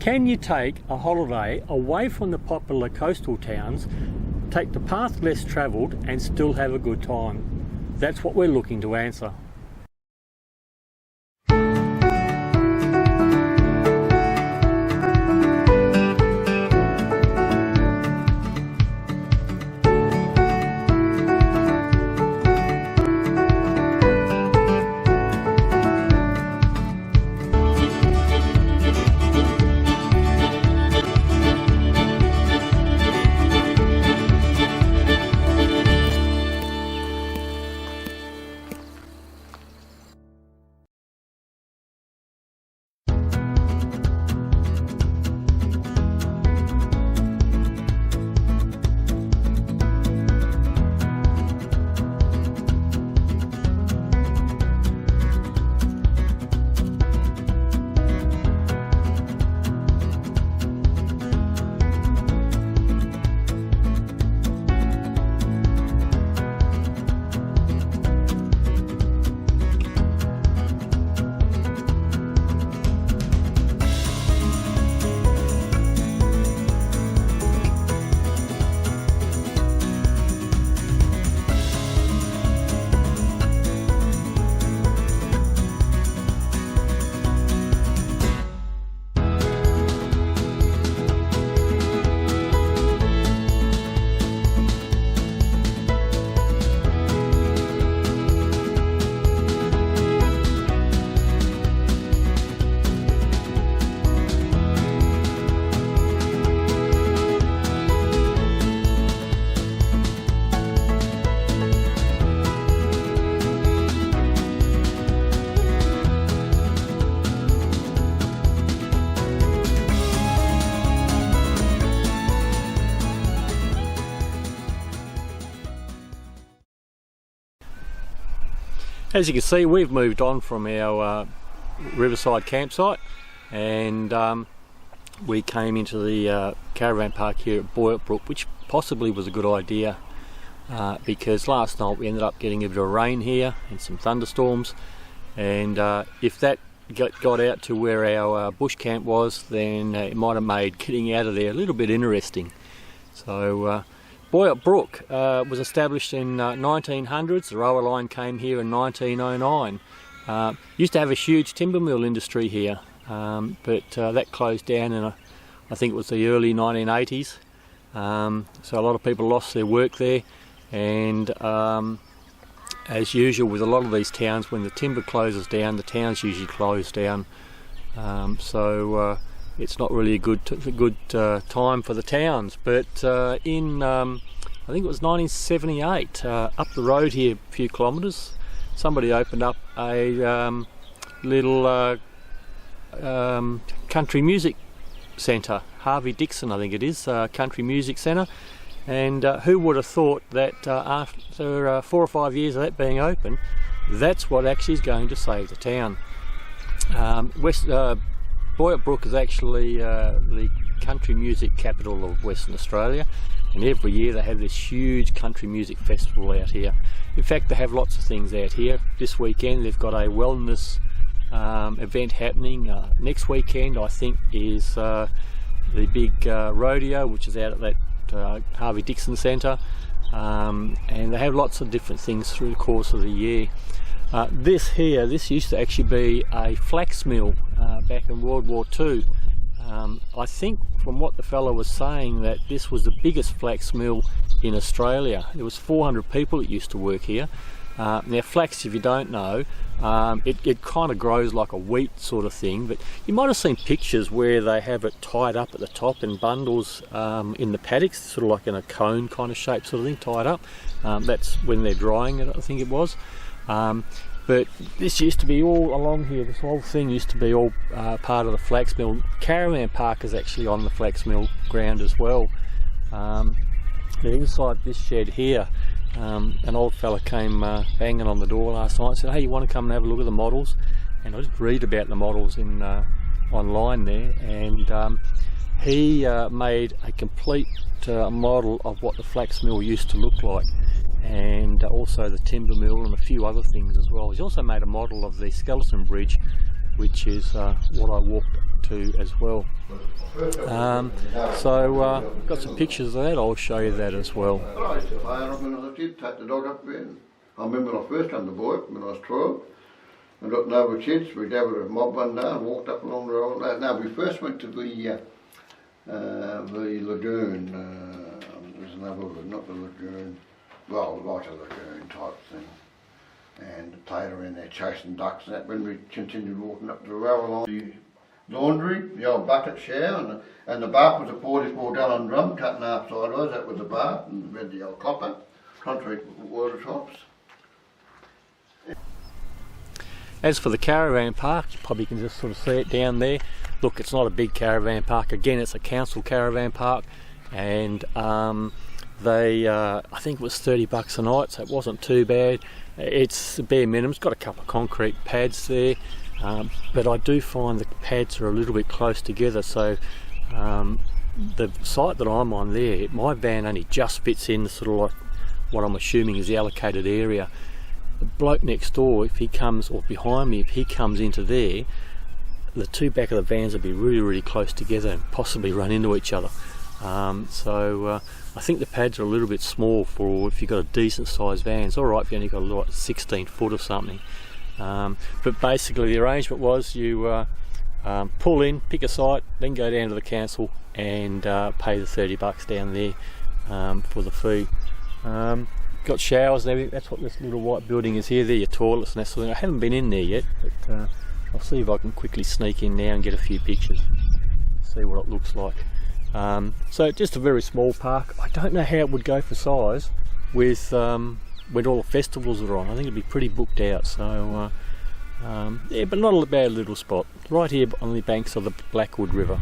Can you take a holiday away from the popular coastal towns, take the path less travelled and still have a good time? That's what we're looking to answer. As you can see, we've moved on from our riverside campsite, and we came into the caravan park here at Boyup Brook, which possibly was a good idea because last night we ended up getting a bit of rain here and some thunderstorms, and if that got out to where our bush camp was, then it might have made getting out of there a little bit interesting. So Boyup Brook was established in 1900s. The railway line came here in 1909. Used to have a huge timber mill industry here, but that closed down in I think it was the early 1980s. So a lot of people lost their work there, and as usual with a lot of these towns, when the timber closes down, the towns usually close down. It's not really a good time for the towns, but in I think it was 1978, up the road here a few kilometres, somebody opened up a little country music centre, Harvey Dixon I think it is, country music centre, and who would have thought that after 4 or 5 years of that being open, that's what actually is going to save the town. Boyup Brook is actually the country music capital of Western Australia, and every year they have this huge country music festival out here. In fact, they have lots of things out here. This weekend they've got a wellness event happening. Next weekend I think is the big rodeo, which is out at that Harvey Dixon Centre, and they have lots of different things through the course of the year. This used to actually be a flax mill back in World War II. I think from what the fellow was saying that this was the biggest flax mill in Australia. There was 400 people that used to work here. Now flax, if you don't know, it kind of grows like a wheat sort of thing, but you might have seen pictures where they have it tied up at the top in bundles in the paddocks, sort of like in a cone kind of shape sort of thing, tied up. That's when they're drying it, I think it was. But this used to be all along here, this whole thing used to be all part of the flax mill. Caravan park is actually on the flax mill ground as well. Inside this shed here, an old fella came banging on the door last night and said, hey, you want to come and have a look at the models? And I just read about the models in online there, and he made a complete model of what the flax mill used to look like, and also the timber mill and a few other things as well. He's also made a model of the skeleton bridge which is what I walked to as well. So got some pictures of that. I'll show you that as well. I used to play on it when I was a kid, take the dog up there. I remember when I first came to Boyup when I was 12. I got no kids. We gathered a mob one day and walked up along the road. No, we first went to the lagoon. There's another, not the lagoon, well, like a lagoon type thing. And played around there chasing ducks and that. When we continued walking up the road along the laundry, the old bucket shower, and the bath was a 44 gallon drum cut in half sideways. That was the bath, and we had the old copper, concrete water tops. As for the caravan park, you probably can just sort of see it down there. Look, it's not a big caravan park. Again, it's a council caravan park, and I think it was $30 a night, so it wasn't too bad. It's the bare minimum. It's got a couple of concrete pads there, but I do find the pads are a little bit close together, so the site that I'm on there, my van only just fits in sort of like what I'm assuming is the allocated area. The bloke next door, if he comes, or behind me, if he comes into there, the two back of the vans will be really, really close together and possibly run into each other. So I think the pads are a little bit small for if you've got a decent sized van. It's alright if you only got like 16 foot or something. But basically the arrangement was you pull in, pick a site, then go down to the council and pay the $30 down there for the fee. Got showers and everything. That's what this little white building is here. They're your toilets and that sort of thing. I haven't been in there yet, but I'll see if I can quickly sneak in now and get a few pictures, see what it looks like. So just a very small park. I don't know how it would go for size with when all the festivals are on. I think it'd be pretty booked out. So yeah, but not a bad little spot right here on the banks of the Blackwood River.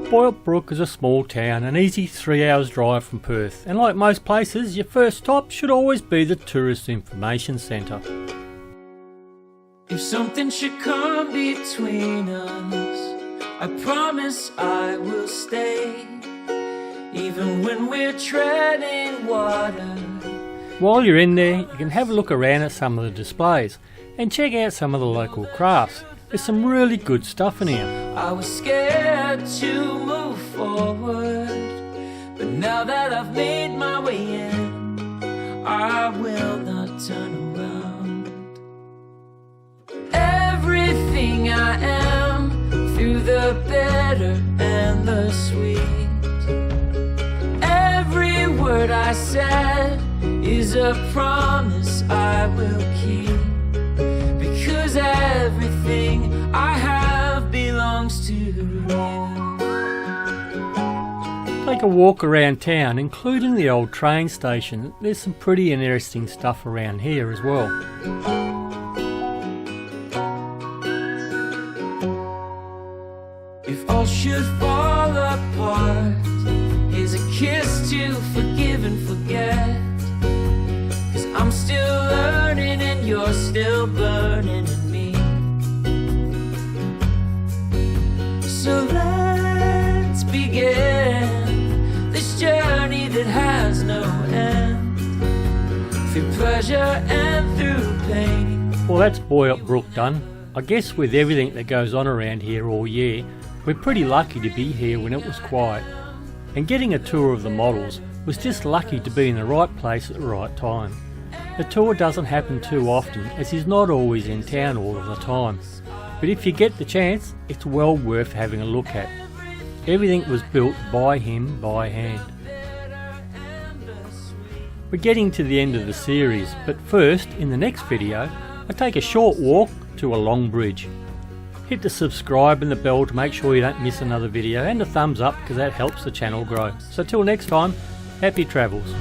Boyup Brook is a small town, an easy 3 hours drive from Perth, and like most places, your first stop should always be the Tourist Information Centre. If something should come between us, I promise I will stay, even when we're treading water. While you're in there, you can have a look around at some of the displays and check out some of the local crafts. There's some really good stuff in here. I was scared to move forward, but now that I've made my way in, I will not turn around. Everything I am, through the bitter and the sweet, every word I said is a promise I will keep. Because everything I have belongs to you. Take a walk around town, including the old train station. There's some pretty interesting stuff around here as well. If all should fall apart, here's a kiss to forgive and forget. 'Cause I'm still learning and you're still burning in me. So let's begin this journey that has no end, through pleasure and through pain. Well, that's Boyup Brook done. I guess with everything that goes on around here all year, we're pretty lucky to be here when it was quiet. And getting a tour of the models was just lucky to be in the right place at the right time. The tour doesn't happen too often, as he's not always in town all of the time, but if you get the chance, it's well worth having a look at. Everything was built by him by hand. We're getting to the end of the series, but first, in the next video, I take a short walk to a long bridge. Hit the subscribe and the bell to make sure you don't miss another video, and a thumbs up because that helps the channel grow. So till next time, happy travels.